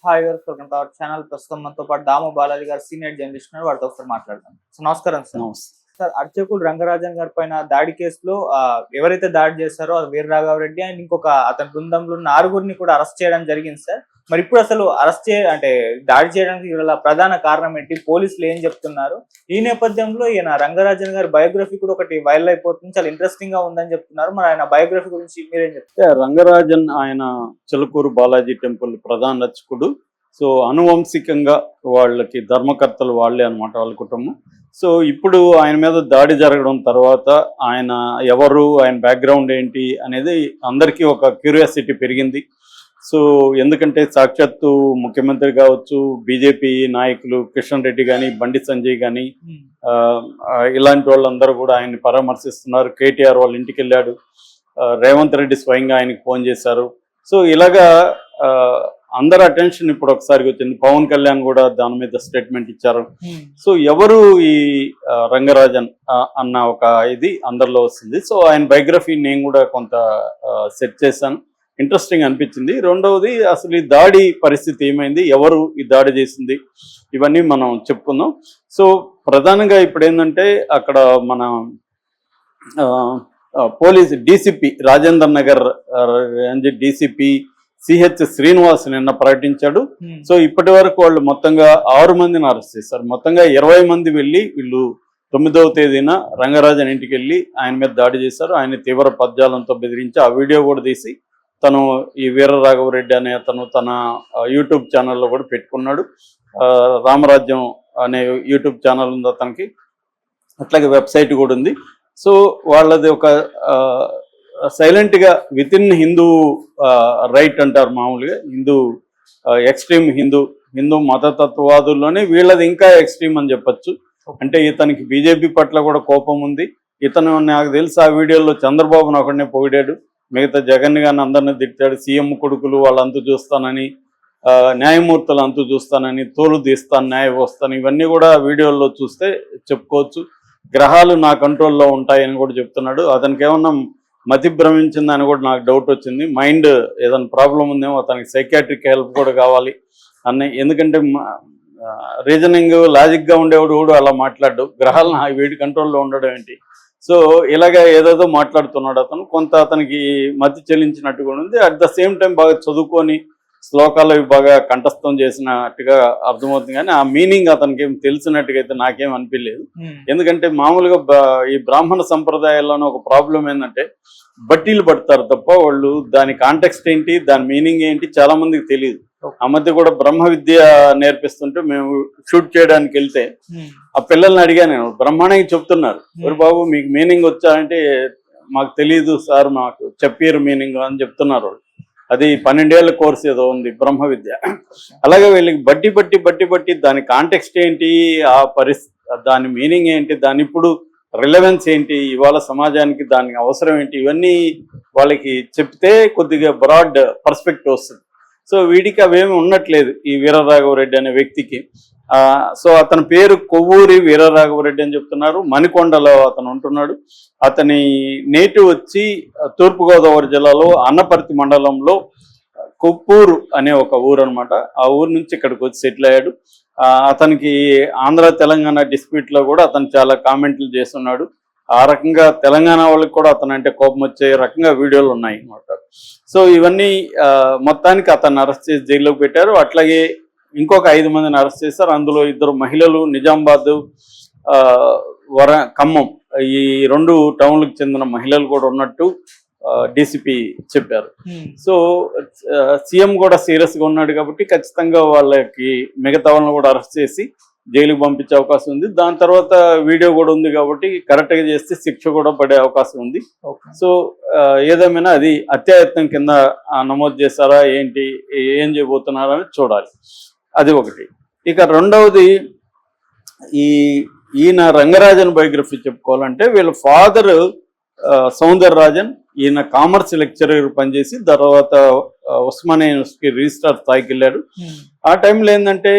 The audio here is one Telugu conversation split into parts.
హాయ్ గారు, వెల్కమ్ టు అవర్ ఛానల్. ప్రస్తుతం మనతో పాటు దాము బాలాజీ గారు సీనియర్ జర్నలిస్ట్ ఉన్నారు. వారితో ఒకసారి మాట్లాడదాం. సో నమస్కారం సార్. నమస్తే. సార్, అర్చకులు రంగరాజన్ గారి పైన దాడి కేసులో ఎవరైతే దాడి చేశారో అది వీర రాఘవరెడ్డి అండ్ ఇంకొక అతని బృందంలో ఉన్న 6గురిని కూడా అరెస్ట్ చేయడం జరిగింది సార్. మరి ఇప్పుడు అసలు అంటే దాడి చేయడానికి గల ప్రధాన కారణం ఏంటి? పోలీసులు ఏం చెప్తున్నారు? ఈ నేపథ్యంలో ఈయన రంగరాజన్ గారి బయోగ్రఫీ కూడా ఒకటి వైరల్ అయిపోతుంది, చాలా ఇంట్రెస్టింగ్ గా ఉందని చెప్తున్నారు. మరి ఆయన బయోగ్రఫీ గురించి మీరేం చెప్తారు? రంగరాజన్ ఆయన చిలుకూరు బాలాజీ టెంపుల్ ప్రధాన అర్చకుడు. సో అనువంశికంగా వాళ్ళకి ధర్మకర్తలు వాళ్ళే అనమాట, వాళ్ళ కుటుంబం. సో ఇప్పుడు ఆయన మీద దాడి జరగడం తర్వాత ఆయన ఎవరు, ఆయన బ్యాక్గ్రౌండ్ ఏంటి అనేది అందరికీ ఒక క్యూరియాసిటీ పెరిగింది. సో ఎందుకంటే సాక్షాత్తు ముఖ్యమంత్రి కావచ్చు, బీజేపీ నాయకులు కిషన్ రెడ్డి కానీ, బండి సంజయ్ కానీ, ఇలాంటి వాళ్ళందరూ కూడా ఆయన్ని పరామర్శిస్తున్నారు. కేటీఆర్ వాళ్ళ ఇంటికి వెళ్ళాడు, రేవంత్ రెడ్డి స్వయంగా ఆయనకి ఫోన్ చేశారు. సో ఇలాగా అందరు అటెన్షన్ ఇప్పుడు ఒకసారి వచ్చింది. పవన్ కళ్యాణ్ కూడా దాని మీద స్టేట్మెంట్ ఇచ్చారు. సో ఎవరు ఈ రంగరాజన్ అన్న ఒక ఇది అందరిలో వస్తుంది. సో ఆయన బయోగ్రఫీ నేను కూడా కొంత సెట్ చేశాను, ఇంట్రెస్టింగ్ అనిపించింది. రెండవది అసలు ఈ దాడి పరిస్థితి ఏమైంది, ఎవరు ఈ దాడి చేసింది, ఇవన్నీ మనం చెప్పుకుందాం. సో ప్రధానంగా ఇప్పుడు ఏంటంటే అక్కడ మన police DCP Rajender Nagar DCP CH Srinivas నిన్న ప్రకటించాడు. సో ఇప్పటి వరకు వాళ్ళు మొత్తంగా 6 మందిని అరెస్ట్ చేశారు. మొత్తంగా 20 మంది వెళ్ళి వీళ్ళు 9వ తేదీన రంగరాజన్ ఇంటికి వెళ్ళి ఆయన మీద దాడి చేశారు. ఆయన తీవ్ర పద్యాలంతో బెదిరించి ఆ వీడియో కూడా తీసి తను ఈ వీర రాఘవరెడ్డి అనే అతను తన యూట్యూబ్ ఛానల్లో కూడా పెట్టుకున్నాడు. రామరాజ్యం అనే యూట్యూబ్ ఛానల్ ఉంది అతనికి, అట్లాగే వెబ్సైట్ కూడా ఉంది. సో వాళ్ళది ఒక సైలెంట్గా విత్ ఇన్ హిందూ రైట్ అంటారు మామూలుగా, హిందూ ఎక్స్ట్రీమ్ హిందూ మతతత్వవాదుల్లోనే వీళ్ళది ఇంకా ఎక్స్ట్రీమ్ అని చెప్పచ్చు. అంటే ఇతనికి బీజేపీ పట్ల కూడా కోపం ఉంది. ఇతను నాకు తెలిసి ఆ వీడియోలో చంద్రబాబును ఒకడినే పొగిడాడు, మిగతా జగన్ గారిని అందరినీ తిట్టాడు. సీఎం కొడుకులు వాళ్ళంతు చూస్తానని, న్యాయమూర్తులు అంతు చూస్తానని, తోలు తీస్తాను, న్యాయ వస్తాను, ఇవన్నీ కూడా వీడియోల్లో చూస్తే చెప్పుకోవచ్చు. గ్రహాలు నా కంట్రోల్లో ఉంటాయని కూడా చెప్తున్నాడు. అతనికి ఏమన్నా మతి భ్రమించిందని కూడా నాకు డౌట్ వచ్చింది. మైండ్ ఏదైనా ప్రాబ్లం ఉందేమో, అతనికి సైకాట్రిక్ హెల్ప్ కూడా కావాలి అన్న. ఎందుకంటే రీజనింగ్ లాజిక్గా ఉండేవాడు కూడా అలా మాట్లాడు, గ్రహాలను వీడి కంట్రోల్లో ఉండడం ఏంటి? సో ఇలాగ ఏదేదో మాట్లాడుతున్నాడు అతను. కొంత అతనికి మతి చెల్లించినట్టుగా ఉంది. అట్ ద సేమ్ టైం బాగా చదువుకొని శ్లోకాలు బాగా కంఠస్థం చేసినట్టుగా అర్థమవుతుంది. కానీ ఆ మీనింగ్ అతనికి ఏం తెలిసినట్టుగా అయితే నాకేం అనిపించలేదు. ఎందుకంటే మామూలుగా ఈ బ్రాహ్మణ సంప్రదాయాల్లోనే ఒక ప్రాబ్లం ఏంటంటే బట్టీలు పడతారు తప్ప వాళ్ళు దాని కాంటెక్స్ట్ ఏంటి, దాని మీనింగ్ ఏంటి చాలా మందికి తెలియదు. ఆ మధ్య కూడా బ్రహ్మ విద్య నేర్పిస్తుంటే మేము షూట్ చేయడానికి వెళ్తే ఆ పిల్లల్ని అడిగాను నేను, బ్రహ్మాండంగా చెప్తున్నారు, ఎవరు బాబు మీకు మీనింగ్ వచ్చా అంటే మాకు తెలియదు సార్, మాకు చెప్పారు మీనింగ్ అని చెప్తున్నారు. అది 12 ఏళ్ల కోర్స్ ఏదో ఉంది బ్రహ్మ విద్య. అలాగే వీళ్ళకి బట్టి దాని కాంటెక్స్ట్ ఏంటి, ఆ దాని మీనింగ్ ఏంటి, దాని ఇప్పుడు రిలవెన్స్ ఏంటి, ఇవాళ సమాజానికి దానికి అవసరం ఏంటి, ఇవన్నీ వాళ్ళకి చెప్తే కొద్దిగా బ్రాడ్ పర్స్పెక్టివ్ వస్తుంది. సో వీడికి అవేమి ఉండట్లేదు ఈ వీరరాఘవరెడ్డి అనే వ్యక్తికి. సో అతని పేరు కొవ్వూరి వీరరాఘవరెడ్డి అని చెప్తున్నారు. మణికొండలో అతను ఉంటున్నాడు. అతని నేటివ్ వచ్చి తూర్పుగోదావరి జిల్లాలో అన్నపర్తి మండలంలో కొప్పూరు అనే ఒక ఊరు అనమాట. ఆ ఊరు నుంచి ఇక్కడికి వచ్చి సెటిల్ అయ్యాడు. అతనికి ఆంధ్ర తెలంగాణ డిస్ప్యూట్లో కూడా అతను చాలా కామెంట్లు చేస్తున్నాడు. ఆ రకంగా తెలంగాణ వాళ్ళకి కూడా అతను అంటే కోపం వచ్చే రకంగా వీడియోలు ఉన్నాయి అనమాట. సో ఇవన్నీ మొత్తానికి అతన్ని అరెస్ట్ చేసి జైల్లోకి పెట్టారు. అట్లాగే ఇంకొక 5 మందిని అరెస్ట్ చేశారు. అందులో 2 మహిళలు, నిజామాబాద్, ఖమ్మం, ఈ 2 టౌన్లకు చెందిన మహిళలు కూడా ఉన్నట్టు డీసీపీ చెప్పారు. సో సీఎం కూడా సీరియస్గా ఉన్నాడు కాబట్టి ఖచ్చితంగా వాళ్ళకి మిగతా వాళ్ళని కూడా అరెస్ట్ చేసి జైలుకి పంపించే అవకాశం ఉంది. దాని తర్వాత వీడియో కూడా ఉంది కాబట్టి కరెక్ట్గా చేస్తే శిక్ష కూడా పడే అవకాశం ఉంది. సో ఏదేమైనా అది అత్యాయత్నం కింద నమోదు చేశారా ఏంటి, ఏం చేయబోతున్నారా అని చూడాలి. అది ఒకటి. ఇక రెండవది, ఈయన రంగరాజన్ బయోగ్రఫీ చెప్పుకోవాలంటే వీళ్ళ ఫాదర్ సౌందరరాజన్, ఈయన కామర్స్ లెక్చరర్ పనిచేసి తర్వాత ఉస్మానియా యూనివర్సిటీ రిజిస్ట్రార్ స్థాయికి వెళ్ళాడు. ఆ టైంలో ఏంటంటే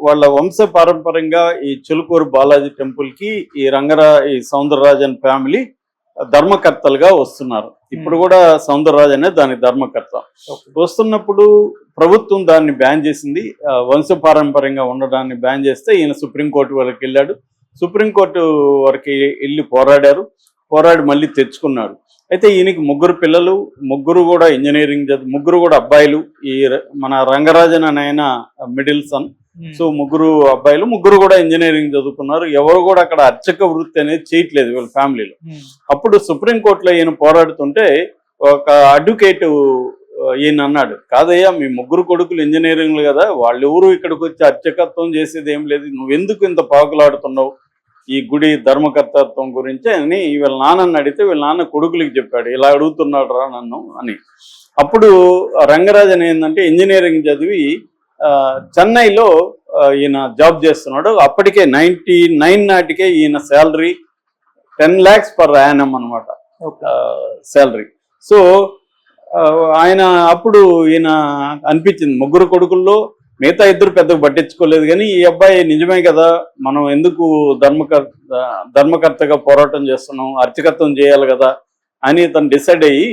వాళ్ళ వంశ పారంపర్యంగా ఈ చిలుకూరు బాలాజీ టెంపుల్కి ఈ సౌందరరాజన్ ఫ్యామిలీ ధర్మకర్తలుగా వస్తున్నారు. ఇప్పుడు కూడా సౌందరరాజ్ అనే దాని ధర్మకర్త. వస్తున్నప్పుడు ప్రభుత్వం దాన్ని బ్యాన్ చేసింది. వంశపారంపర్యంగా ఉండడాన్ని బ్యాన్ చేస్తే ఈయన సుప్రీంకోర్టు వరకు వెళ్ళాడు. సుప్రీంకోర్టు వరకు వెళ్ళి పోరాడి మళ్ళీ తెచ్చుకున్నాడు. అయితే ఈయనకి 3 పిల్లలు, 3 కూడా ఇంజనీరింగ్ 3 కూడా అబ్బాయిలు. ఈ మన రంగరాజన్ అని ఆయన మిడిల్ సన్. సో 3 అబ్బాయిలు, 3 కూడా ఇంజనీరింగ్ చదువుకున్నారు. ఎవరు కూడా అక్కడ అర్చక వృత్తి అనేది చేయట్లేదు వీళ్ళ ఫ్యామిలీలో. అప్పుడు సుప్రీంకోర్టులో ఈయన పోరాడుతుంటే ఒక అడ్వకేట్ ఈయన అన్నాడు, కాదయ్యా మీ 3 కొడుకులు ఇంజనీరింగ్లు కదా, వాళ్ళు ఎవరు ఇక్కడికి వచ్చి అర్చకత్వం చేసేది ఏం లేదు, నువ్వెందుకు ఇంత పాకులాడుతున్నావు ఈ గుడి ధర్మకర్తత్వం గురించి అని వీళ్ళ నాన్నని అడిగితే వీళ్ళ నాన్న కొడుకులకి చెప్పాడు, ఇలా అడుగుతున్నాడు రా నన్ను అని. అప్పుడు రంగరాజన్ ఏంటంటే ఇంజనీరింగ్ చదివి చెన్నైలో ఈయన జాబ్ చేస్తున్నాడు. అప్పటికే 99 నాటికే ఈయన శాలరీ 10 lakhs per annum అనమాట శాలరీ. సో ఆయన అప్పుడు ఈయన అనిపించింది 3 కొడుకుల్లో మిగతా 2 పెద్దగా పట్టించుకోలేదు, కానీ ఈ అబ్బాయి నిజమే కదా, మనం ఎందుకు ధర్మకర్తగా పోరాటం చేస్తున్నాం, అర్చకత్వం చేయాలి కదా అని తను డిసైడ్ అయ్యి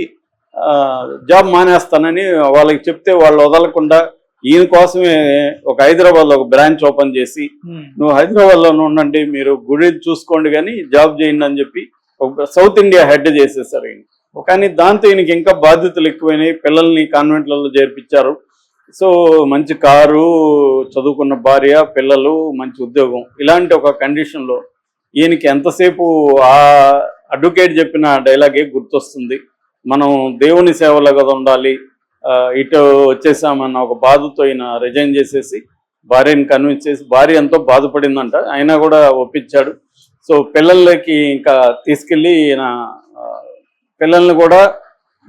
జాబ్ మానేస్తానని వాళ్ళకి చెప్తే వాళ్ళు వదలకుండా ఈయన కోసమే ఒక హైదరాబాద్లో ఒక బ్రాంచ్ ఓపెన్ చేసి, నువ్వు హైదరాబాద్లోనే ఉండండి, మీరు గుడి చూసుకోండి కానీ జాబ్ చేయండి అని చెప్పి ఒక సౌత్ ఇండియా హెడ్ చేసేసారు ఈయన. కానీ దాంతో ఈయనకి ఇంకా బాధ్యతలు ఎక్కువైనాయి. పిల్లల్ని కాన్వెంట్లలో చేర్పించారు. సో మంచి కారు, చదువుకున్న భార్య, పిల్లలు, మంచి ఉద్యోగం, ఇలాంటి ఒక కండిషన్లో ఈయనకి ఎంతసేపు ఆ అడ్వకేట్ చెప్పిన డైలాగే గుర్తొస్తుంది, మనం దేవుని సేవలో కదా ఉండాలి, ఇటు వచ్చేసామన్న ఒక బాధతో ఈయన రిజైన్ చేసేసి భార్యని కన్విన్స్ చేసి, భార్య ఎంతో బాధపడిందంట, అయినా కూడా ఒప్పించాడు. సో పిల్లలకి ఇంకా తీసుకెళ్ళి ఈయన పిల్లల్ని కూడా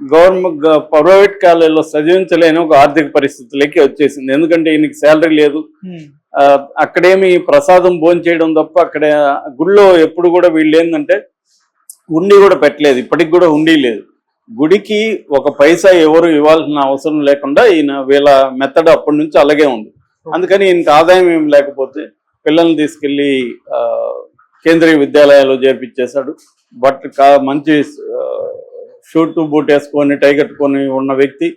గవర్నమెంట్ ప్రైవేట్ కాలేజీలో చదివించలేని ఒక ఆర్థిక పరిస్థితులకి వచ్చేసింది. ఎందుకంటే ఈయనకి శాలరీ లేదు. అక్కడేమి ప్రసాదం భోంచేయడం తప్ప అక్కడ గుడిలో ఎప్పుడు కూడా వీళ్ళు ఏంటంటే ఉండి కూడా పెట్టలేదు, ఇప్పటికి కూడా ఉండి లేదు. గుడికి ఒక పైసా ఎవరు ఇవ్వాల్సిన అవసరం లేకుండా ఈయన వీళ్ళ మెథడ్ అప్పటి నుంచి అలాగే ఉంది. అందుకని ఈయనకి ఆదాయం ఏం లేకపోతే పిల్లల్ని తీసుకెళ్ళి కేంద్రీయ విద్యాలయాల్లో చేర్పించేశాడు. బట్ మంచి షూట్ బూట్ వేసుకొని టై కట్టుకొని ఉన్న వ్యక్తి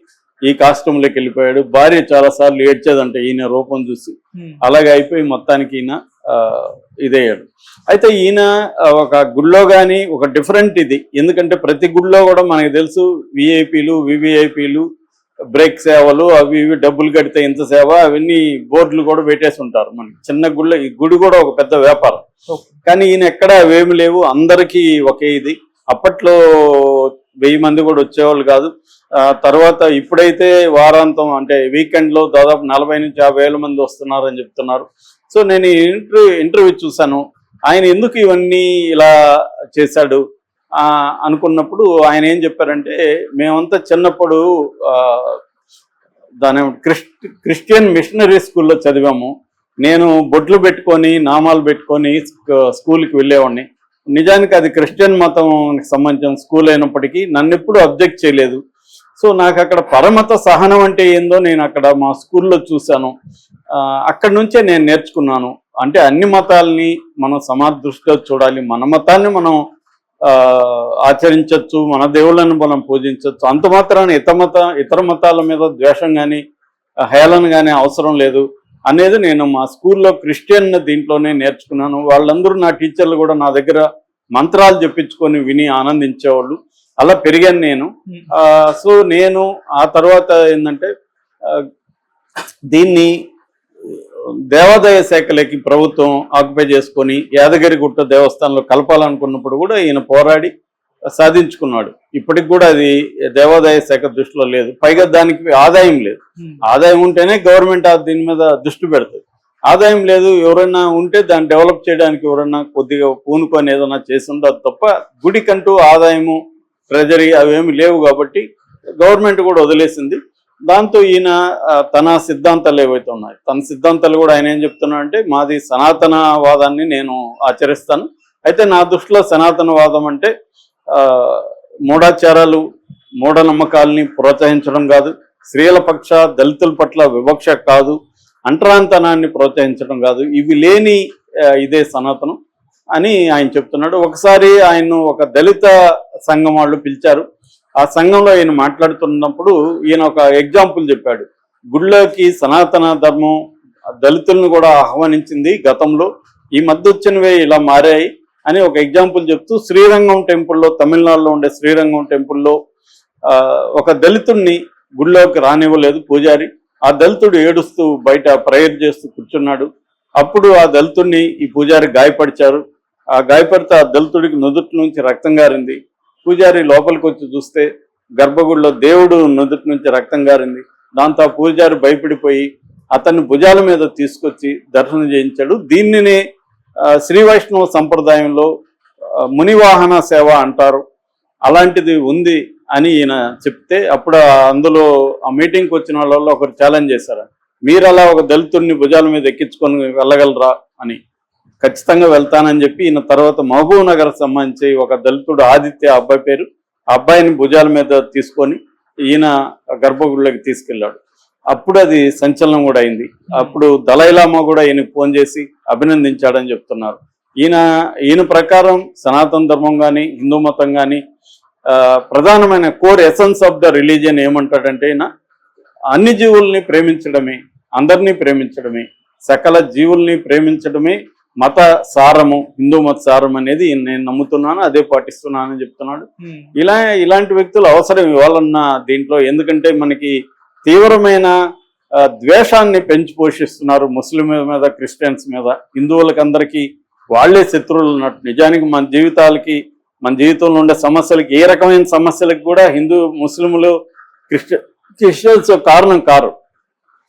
ఈ కాస్ట్యూమ్లోకి వెళ్ళిపోయాడు. భార్య చాలాసార్లు ఏడ్చేదంట ఈయన రూపం చూసి. అలాగే అయిపోయి మొత్తానికి ఈయన ఇదయ్యాడు. అయితే ఈయన ఒక గుడిలో కానీ ఒక డిఫరెంట్ ఇది, ఎందుకంటే ప్రతి గుడిలో కూడా మనకి తెలుసు విఐపీలు, వివిఐపీలు, బ్రేక్ సేవలు, అవి ఇవి డబ్బులు కడితే ఇంత సేవ, అవన్నీ బోర్డులు కూడా పెట్టేసి ఉంటారు. మనకి చిన్న గుడిలో ఈ గుడి కూడా ఒక పెద్ద వ్యాపారం. కానీ ఈయన ఎక్కడ అవేమి లేవు, అందరికీ ఒకే ఇది. అప్పట్లో 1000 మంది కూడా వచ్చేవాళ్ళు కాదు. తర్వాత ఇప్పుడైతే వారాంతం అంటే వీకెండ్లో దాదాపు 40 నుంచి 50 మంది వస్తున్నారని చెప్తున్నారు. సో నేను ఇంటర్వ్యూ చూశాను. ఆయన ఎందుకు ఇవన్నీ ఇలా చేశాడు అనుకున్నప్పుడు ఆయన ఏం చెప్పారంటే, మేమంతా చిన్నప్పుడు దాని క్రిస్టియన్ మిషనరీ స్కూల్లో చదివాము. నేను బొట్లు పెట్టుకొని నామాలు పెట్టుకొని స్కూల్కి వెళ్ళేవాడిని. నిజానికి అది క్రిస్టియన్ మతంకి సంబంధించిన స్కూల్ అయినప్పటికీ నన్ను ఎప్పుడు అబ్జెక్ట్ చేయలేదు. సో నాకు అక్కడ పరమత సహనం అంటే ఏందో నేను అక్కడ మా స్కూల్లో చూశాను. అక్కడి నుంచే నేను నేర్చుకున్నాను. అంటే అన్ని మతాలని మనం సమాన దృష్టిలో చూడాలి, మన మతాన్ని మనం ఆచరించవచ్చు, మన దేవుళ్ళని మనం పూజించవచ్చు. అంత మాత్రాన ఇతర మతాల మీద ద్వేషం కానీ హేళన కానీ అవసరం లేదు అనేది నేను మా స్కూల్లో క్రిస్టియన్ దీంట్లోనే నేర్చుకున్నాను. వాళ్ళందరూ నా టీచర్లు కూడా నా దగ్గర మంత్రాలు చెప్పించుకొని విని ఆనందించేవాళ్ళు. అలా పెరిగాను నేను. సో నేను ఆ తర్వాత ఏంటంటే దీన్ని దేవాదాయ శాఖలకి ప్రభుత్వం ఆక్యుపై చేసుకొని యాదగిరిగుట్ట దేవస్థానంలో కలపాలనుకున్నప్పుడు కూడా ఈయన పోరాడి సాధించుకున్నాడు. ఇప్పటికి కూడా అది దేవాదాయ శాఖ దృష్టిలో లేదు. పైగా దానికి ఆదాయం లేదు. ఆదాయం ఉంటేనే గవర్నమెంట్ దీని మీద దృష్టి పెడుతుంది. ఆదాయం లేదు, ఎవరైనా ఉంటే దాన్ని డెవలప్ చేయడానికి ఎవరైనా కొద్దిగా పూనుకొని ఏదైనా చేసి ఉండదు తప్ప గుడికంటూ ఆదాయము ట్రెజరీ అవేమి లేవు కాబట్టి గవర్నమెంట్ కూడా వదిలేసింది. దాంతో ఈయన తన సిద్ధాంతాలు ఏవైతే ఉన్నాయి, తన సిద్ధాంతాలు కూడా ఆయన ఏం చెప్తున్నాడంటే, మాది సనాతనవాదాన్ని నేను ఆచరిస్తాను. అయితే నా దృష్టిలో సనాతనవాదం అంటే మూఢాచారాలు, మూఢనమ్మకాలని ప్రోత్సహించడం కాదు, స్త్రీల పక్ష దళితుల పట్ల వివక్ష కాదు, అంటరాంతనాన్ని ప్రోత్సహించడం కాదు, ఇవి లేని ఇదే సనాతనం. అని ఆయన చెప్తున్నాడు. ఒకసారి ఆయన ఒక దళిత సంఘం వాళ్ళు పిలిచారు. ఆ సంఘంలో ఈయన మాట్లాడుతున్నప్పుడు ఈయన ఒక ఎగ్జాంపుల్ చెప్పాడు. గుళ్ళోకి సనాతన ధర్మం దళితులను కూడా ఆహ్వానించింది గతంలో, ఈ మధ్య వచ్చినవే ఇలా మారాయి అని ఒక ఎగ్జాంపుల్ చెప్తూ శ్రీరంగం టెంపుల్లో, తమిళనాడులో ఉండే శ్రీరంగం టెంపుల్లో ఒక దళితుడిని గుళ్ళోకి రానివ్వలేదు పూజారి. ఆ దళితుడు ఏడుస్తూ బయట ప్రేయర్ చేస్తూ కూర్చున్నాడు. అప్పుడు ఆ దళితుడిని ఈ పూజారి గాయపరిచారు. ఆ గాయపడితే ఆ దళితుడికి నుదుటి నుంచి రక్తం గారింది. పూజారి లోపలికి వచ్చి చూస్తే గర్భగుడిలో దేవుడు నుదుటి నుంచి రక్తం గారింది. దాంతో ఆ పూజారి భయపడిపోయి అతన్ని భుజాల మీద తీసుకొచ్చి దర్శనం చేయించాడు. దీనిని శ్రీ వైష్ణవ సంప్రదాయంలో మునివాహన సేవ అంటారు. అలాంటిది ఉంది అని ఈయన చెప్తే అప్పుడు అందులో ఆ మీటింగ్కి వచ్చిన వాళ్ళలో ఒకరు ఛాలెంజ్ చేశారు, మీరు అలా ఒక దళితుడిని భుజాల మీద ఎక్కించుకొని వెళ్ళగలరా అని. ఖచ్చితంగా వెళ్తానని చెప్పి ఈయన తర్వాత మహబూబ్ నగర్ సంబంధించి ఒక దళితుడు ఆదిత్య అబ్బాయి పేరు, ఆ అబ్బాయిని భుజాల మీద తీసుకొని ఈయన గర్భగుడిలోకి తీసుకెళ్ళాడు. అప్పుడు అది సంచలనం కూడా అయింది. అప్పుడు దలైలామా కూడా ఈయనకు ఫోన్ చేసి అభినందించాడని చెప్తున్నారు. ఈయన ప్రకారం సనాతన ధర్మం కానీ హిందూ మతం కానీ ప్రధానమైన core essence of the religion ఏమంటాడంటే ఈయన అన్ని జీవుల్ని ప్రేమించడమే, అందరినీ ప్రేమించడమే, సకల జీవుల్ని ప్రేమించడమే మత సారము, హిందూ మత సారం అనేది నేను నమ్ముతున్నాను, అదే పాటిస్తున్నాను అని చెప్తున్నాడు. ఇలాంటి వ్యక్తులు అవసరం ఇవ్వాలన్న దీంట్లో. ఎందుకంటే మనకి తీవ్రమైన ద్వేషాన్ని పెంచి పోషిస్తున్నారు ముస్లింల మీద, క్రిస్టియన్స్ మీద. హిందువులకి అందరికీ వాళ్లే శత్రువులు ఉన్నట్టు. నిజానికి మన జీవితంలో ఉండే సమస్యలకి, ఏ రకమైన సమస్యలకు కూడా హిందూ ముస్లింలు క్రిస్టియన్స్ కారణం కారు.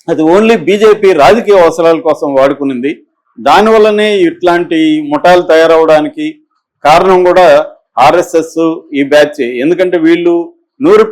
అది ఓన్లీ బీజేపీ రాజకీయ అవసరాల కోసం వాడుకునింది. దానివల్లనే ఇట్లాంటి ముఠాలు తయారవడానికి కారణం కూడా ఆర్ఎస్ఎస్, ఈ బ్యాచ్. ఎందుకంటే వీళ్ళు 100